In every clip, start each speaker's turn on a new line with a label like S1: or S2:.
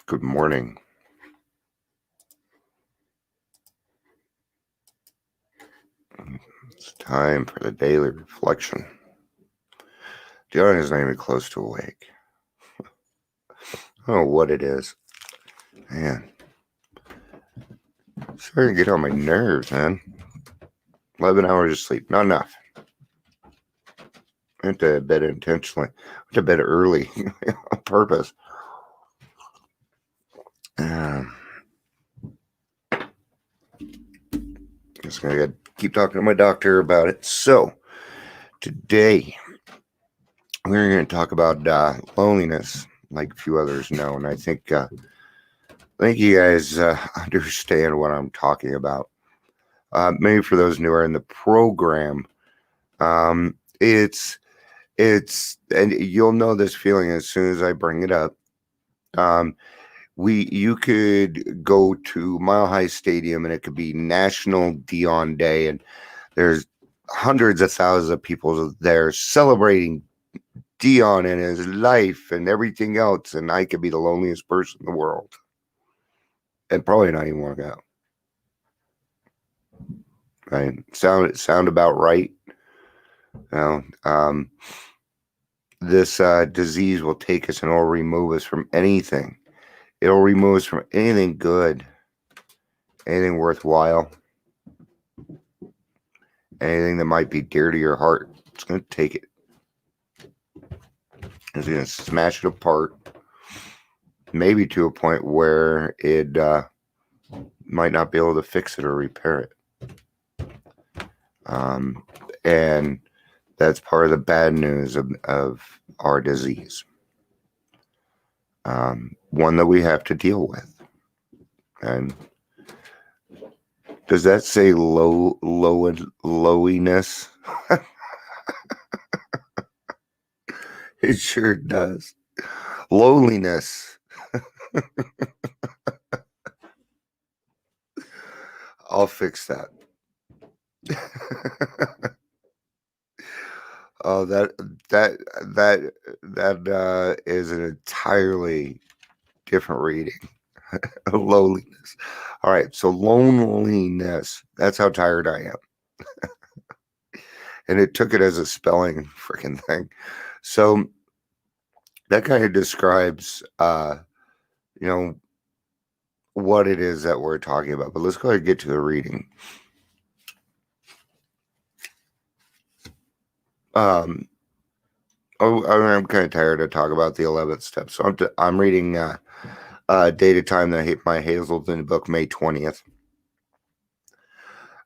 S1: Good morning. It's time for the daily reflection. Dion is not even close to awake. I don't know what it is. Man, it's starting to get on my nerves, man. 11 hours of sleep, not enough. I went to bed intentionally. Went to bed early on purpose. Just gonna keep talking to my doctor about it. So, today we're going to talk about loneliness, like a few others know, and I think you guys understand what I'm talking about. Maybe for those newer in the program, it's and you'll know this feeling as soon as I bring it up. You could go to Mile High Stadium and it could be National Dion Day, and there's hundreds of thousands of people there celebrating Dion and his life and everything else, and I could be the loneliest person in the world and probably not even want to go. Right? Sound about right? This disease will take us and it'll remove us from anything. It'll remove us from anything good, anything worthwhile, anything that might be dear to your heart. It's going to take it. It's going to smash it apart, maybe to a point where it might not be able to fix it or repair it. And that's part of the bad news of our disease. One that we have to deal with. And does that say lowliness? It sure does. Lowliness. I'll fix that. Oh, that is an entirely different reading. Lowliness. All right, so loneliness. That's how tired I am. And it took it as a spelling freaking thing. So that kind of describes, what it is that we're talking about. But let's go ahead and get to the reading. I'm kind of tired to talk about the 11th step. So I'm reading Date of Time that my Hazelden book, May 20th.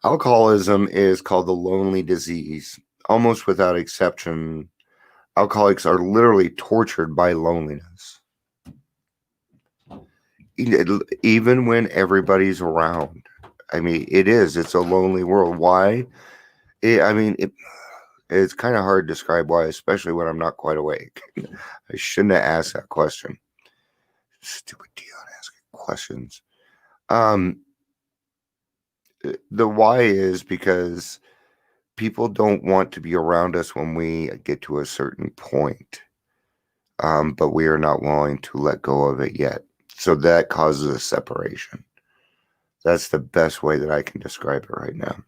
S1: Alcoholism is called the lonely disease. Almost without exception, alcoholics are literally tortured by loneliness. Even when everybody's around. I mean, it's a lonely world. Why? It's kind of hard to describe why, especially when I'm not quite awake. I shouldn't have asked that question. Stupid Dion asking questions. The why is because people don't want to be around us when we get to a certain point. But we are not willing to let go of it yet. So that causes a separation. That's the best way that I can describe it right now.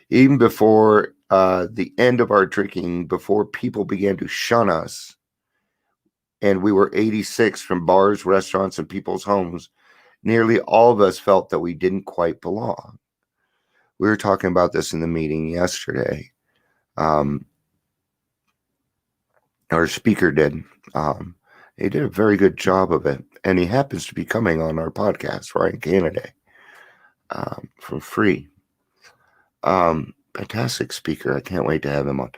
S1: Even before the end of our drinking, before people began to shun us, and we were 86 from bars, restaurants, and people's homes, nearly all of us felt that we didn't quite belong. We were talking about this in the meeting yesterday. Our speaker did. He did a very good job of it, and he happens to be coming on our podcast, Ryan Kennedy, from Free. Fantastic speaker. I can't wait to have him on.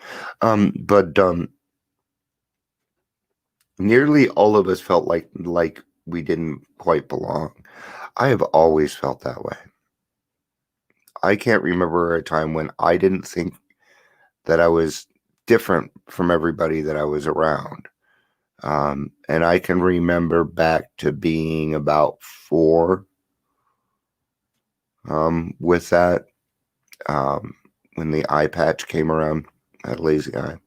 S1: But nearly all of us felt like we didn't quite belong. I have always felt that way. I can't remember a time when I didn't think that I was different from everybody that I was around. And I can remember back to being about 4 with that. When the eye patch came around, that lazy eye.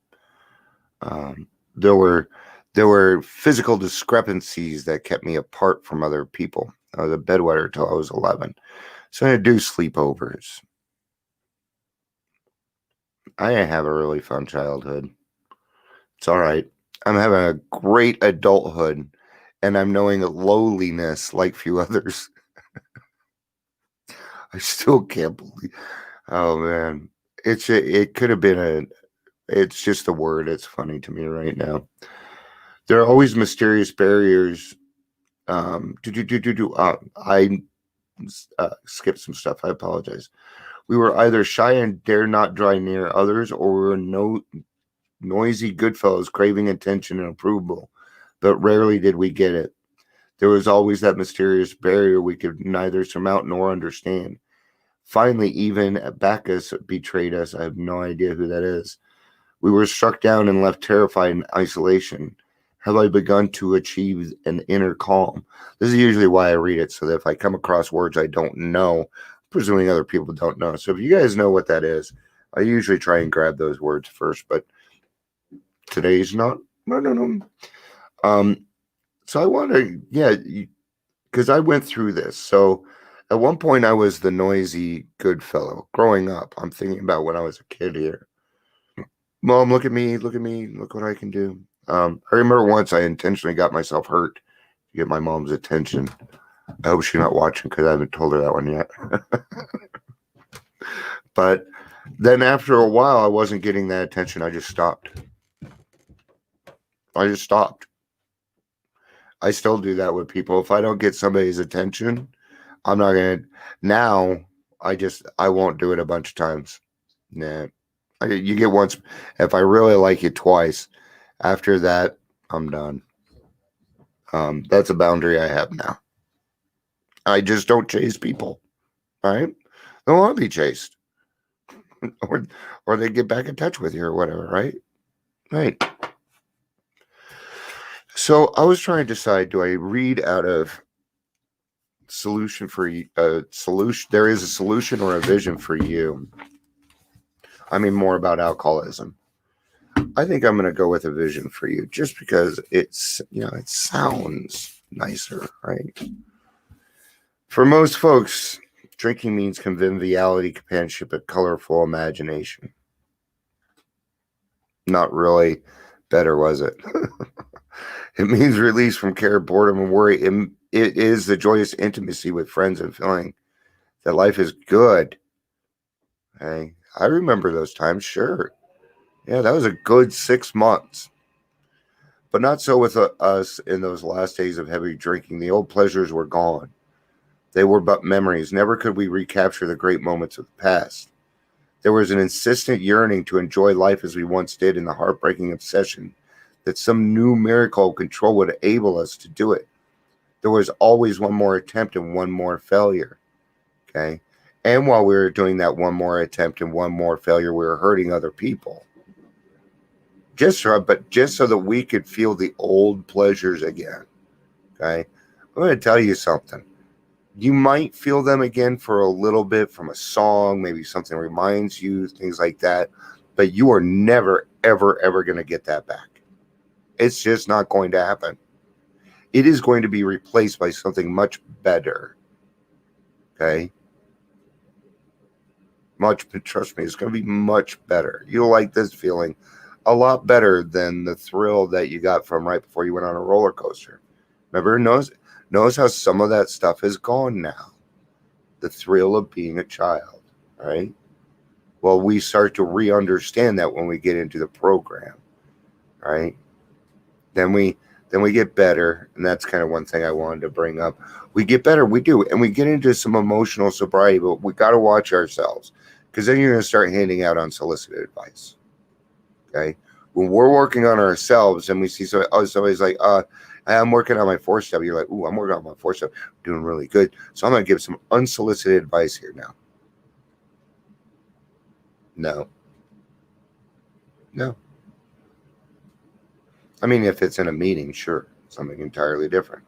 S1: There There were physical discrepancies that kept me apart from other people. I was a bedwetter till I was 11. So I do sleepovers. I didn't have a really fun childhood. It's all right. I'm having a great adulthood, and I'm knowing a lowliness like few others. I still can't believe. Oh man, it could have been a. It's just a word. It's funny to me right now. There are always mysterious barriers. I skipped some stuff. I apologize. We were either shy and dare not draw near others, or we were noisy goodfellows craving attention and approval, but rarely did we get it. There was always that mysterious barrier we could neither surmount nor understand. Finally, even Bacchus betrayed us. I have no idea who that is. We were struck down and left terrified in isolation. Have I begun to achieve an inner calm? This is usually why I read it, so that if I come across words I don't know, presuming other people don't know. So if you guys know what that is, I usually try and grab those words first, but today's not. No. Um, so I want to, yeah, because I went through this. So at one point, I was the noisy good fellow. Growing up, I'm thinking about when I was a kid here. Mom, look at me, look what I can do. I remember once I intentionally got myself hurt to get my mom's attention. I hope she's not watching because I haven't told her that one yet. But then after a while, I wasn't getting that attention. I just stopped. I still do that with people. If I don't get somebody's attention, I'm not gonna. Now, I won't do it a bunch of times. Nah, you get once. If I really like you twice, after that, I'm done. That's a boundary I have now. I just don't chase people. Right? They don't want to be chased, or they get back in touch with you or whatever. Right? Right. So I was trying to decide: do I read out of solution for solution? There is a solution or a vision for you. I mean, more about alcoholism. I think I'm going to go with a vision for you, just because it sounds nicer, right? For most folks, drinking means conviviality, companionship, a colorful imagination. Not really better, was it? It means release from care, boredom, and worry. It is the joyous intimacy with friends and feeling that life is good. Hey, I remember those times, sure. Yeah, that was a good 6 months. But not so with us in those last days of heavy drinking. The old pleasures were gone. They were but memories. Never could we recapture the great moments of the past. There was an insistent yearning to enjoy life as we once did, in the heartbreaking obsession that some new miracle of control would enable us to do it. There was always one more attempt and one more failure. Okay. And while we were doing that one more attempt and one more failure, we were hurting other people. Just so that we could feel the old pleasures again. Okay. I'm going to tell you something. You might feel them again for a little bit from a song, maybe something reminds you, things like that. But you are never, ever, ever going to get that back. It's just not going to happen. It is going to be replaced by something much better. Okay. Trust me, it's going to be much better. You'll like this feeling a lot better than the thrill that you got from right before you went on a roller coaster. Remember, notice how some of that stuff is gone now. The thrill of being a child, right? Well, we start to re-understand that when we get into the program, right? Then we get better, and that's kind of one thing I wanted to bring up. We get better, we do, and we get into some emotional sobriety, but we got to watch ourselves, because then you're going to start handing out unsolicited advice. Okay, when we're working on ourselves and we see somebody's like, I'm working on my 4-step. You're like, ooh, I'm working on my 4-step, doing really good. So I'm going to give some unsolicited advice here now. No. I mean, if it's in a meeting, sure, something entirely different.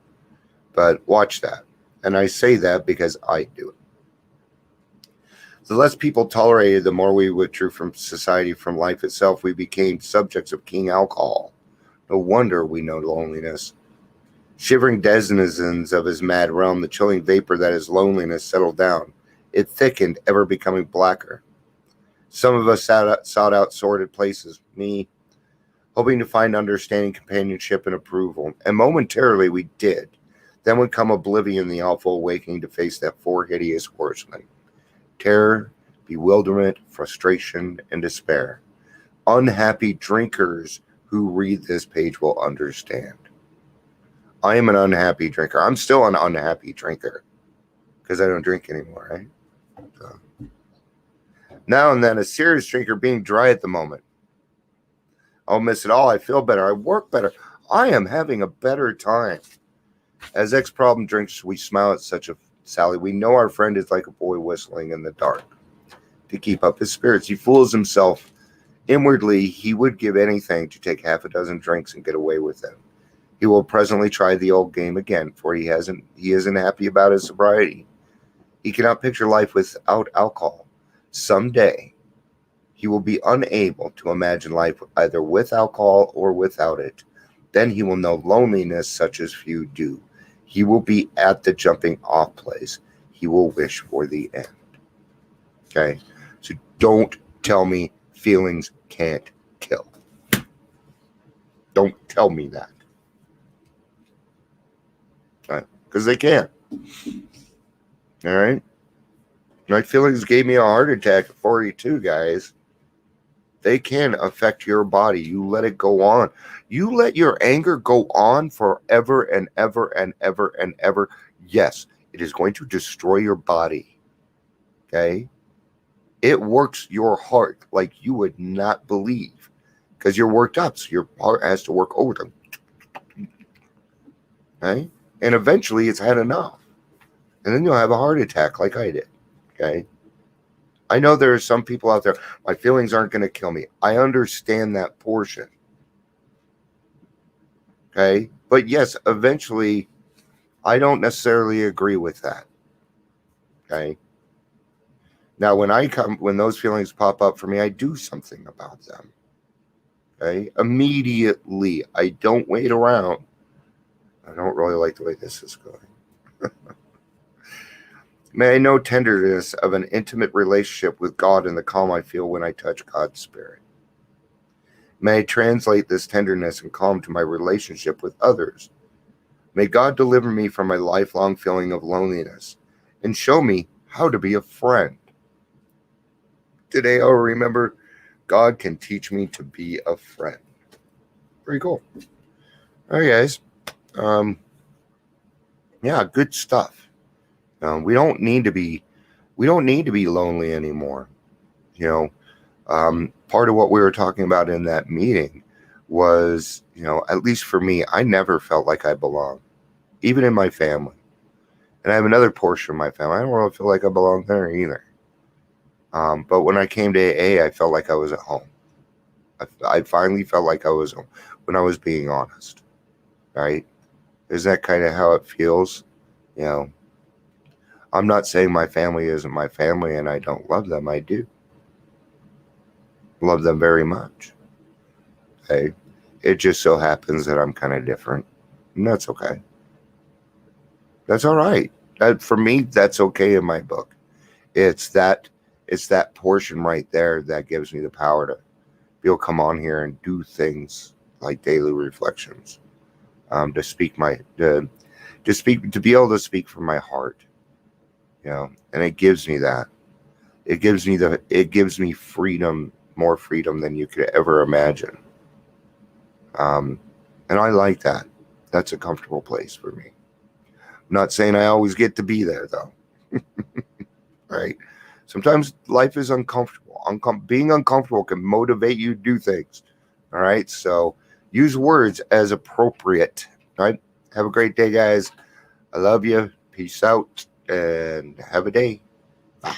S1: But watch that. And I say that because I do it. The less people tolerated, the more we withdrew from society, from life itself. We became subjects of King Alcohol. No wonder we know loneliness. Shivering denizens of his mad realm, the chilling vapor that is loneliness settled down. It thickened, ever becoming blacker. Some of us sought out sordid places, me, hoping to find understanding, companionship, and approval. And momentarily we did. Then would come oblivion, the awful awakening to face that four hideous horsemen. Terror, bewilderment, frustration, and despair. Unhappy drinkers who read this page will understand. I am an unhappy drinker. I'm still an unhappy drinker because I don't drink anymore, right? So. Now and then, a serious drinker being dry at the moment. I'll miss it all. I feel better. I work better. I am having a better time. As ex-problem drinkers, we smile at such a sally. We know our friend is like a boy whistling in the dark to keep up his spirits. He fools himself. Inwardly, he would give anything to take half a dozen drinks and get away with them. He will presently try the old game again, for he isn't happy about his sobriety. He cannot picture life without alcohol. Someday, he will be unable to imagine life either with alcohol or without it. Then he will know loneliness such as few do. He will be at the jumping off place. He will wish for the end. Okay? So don't tell me feelings can't kill. Don't tell me that. Because they can. All right? My feelings gave me a heart attack at 42, guys. They can affect your body. You let it go on. You let your anger go on forever and ever and ever and ever. Yes, it is going to destroy your body. Okay? It works your heart like you would not believe because you're worked up. So your heart has to work overtime. Okay? And eventually it's had enough. And then you'll have a heart attack like I did. Okay? I know there are some people out there, my feelings aren't going to kill me. I understand that portion. Okay? But yes, eventually, I don't necessarily agree with that. Okay? Now, when those feelings pop up for me, I do something about them. Okay? Immediately. I don't wait around. I don't really like the way this is going. May I know tenderness of an intimate relationship with God and the calm I feel when I touch God's Spirit. May I translate this tenderness and calm to my relationship with others. May God deliver me from my lifelong feeling of loneliness and show me how to be a friend. Today I'll remember God can teach me to be a friend. Pretty cool. All right, guys. Yeah, good stuff. We don't need to be lonely anymore. Part of what we were talking about in that meeting was, at least for me, I never felt like I belonged, even in my family. And I have another portion of my family. I don't really feel like I belong there either. But when I came to AA, I felt like I was at home. I finally felt like I was home when I was being honest. Right? Isn't that kind of how it feels? I'm not saying my family isn't my family and I don't love them. I do. Love them very much. Okay? It just so happens that I'm kind of different. And that's okay. That's all right. For me, that's okay in my book. It's that portion right there that gives me the power to be able to come on here and do things like daily reflections. To be able to speak from my heart. And it gives me that. It gives me freedom, more freedom than you could ever imagine. And I like that. That's a comfortable place for me. I'm not saying I always get to be there though. Right? Sometimes life is uncomfortable. Being uncomfortable can motivate you to do things. All right? So use words as appropriate. All right? Have a great day, guys. I love you. Peace out. And have a day. Bye.